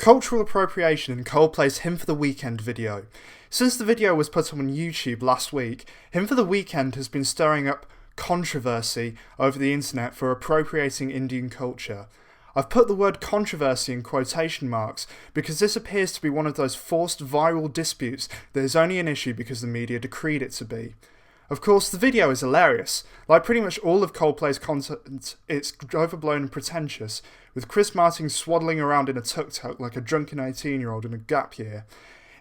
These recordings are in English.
Cultural appropriation in Coldplay's Hymn for the Weekend video. Since the video was put up on YouTube last week, Hymn for the Weekend has been stirring up controversy over the internet for appropriating Indian culture. I've put the word controversy in quotation marks because this appears to be one of those forced viral disputes that is only an issue because the media decreed it to be. Of course, the video is hilarious. Like pretty much all of Coldplay's content, it's overblown and pretentious, with Chris Martin swaddling around in a tuk-tuk like a drunken 18-year-old in a gap year.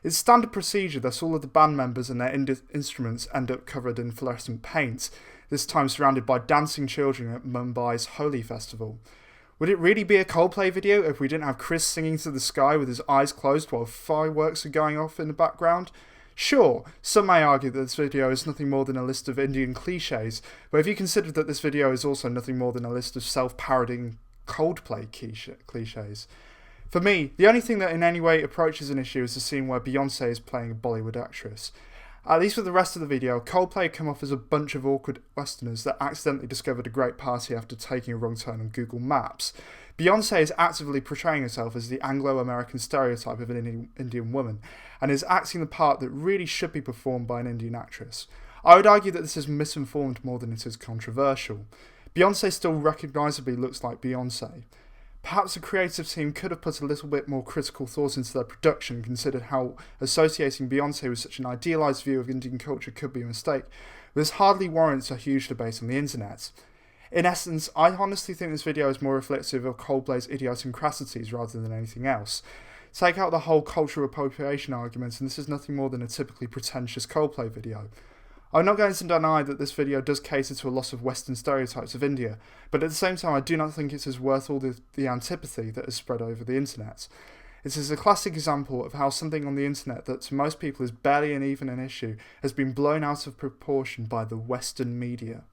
It's standard procedure that all of the band members and their instruments end up covered in fluorescent paint, this time surrounded by dancing children at Mumbai's Holi festival. Would it really be a Coldplay video if we didn't have Chris singing to the sky with his eyes closed while fireworks are going off in the background? Sure, some may argue that this video is nothing more than a list of Indian cliches, but if you consider that this video is also nothing more than a list of self-parodying Coldplay cliches. For me, the only thing that in any way approaches an issue is the scene where Beyoncé is playing a Bollywood actress. At least with the rest of the video, Coldplay come off as a bunch of awkward Westerners that accidentally discovered a great party after taking a wrong turn on Google Maps. Beyoncé is actively portraying herself as the Anglo-American stereotype of an Indian woman, and is acting the part that really should be performed by an Indian actress. I would argue that this is misinformed more than it is controversial. Beyoncé still recognisably looks like Beyoncé. Perhaps the creative team could have put a little bit more critical thought into their production and considered how associating Beyoncé with such an idealised view of Indian culture could be a mistake, but this hardly warrants a huge debate on the internet. In essence, I honestly think this video is more reflective of Coldplay's idiosyncrasies rather than anything else. Take out the whole cultural appropriation argument and this is nothing more than a typically pretentious Coldplay video. I'm not going to deny that this video does cater to a lot of Western stereotypes of India, but at the same time I do not think it is worth all the antipathy that has spread over the internet. It is a classic example of how something on the internet that to most people is barely even an issue has been blown out of proportion by the Western media.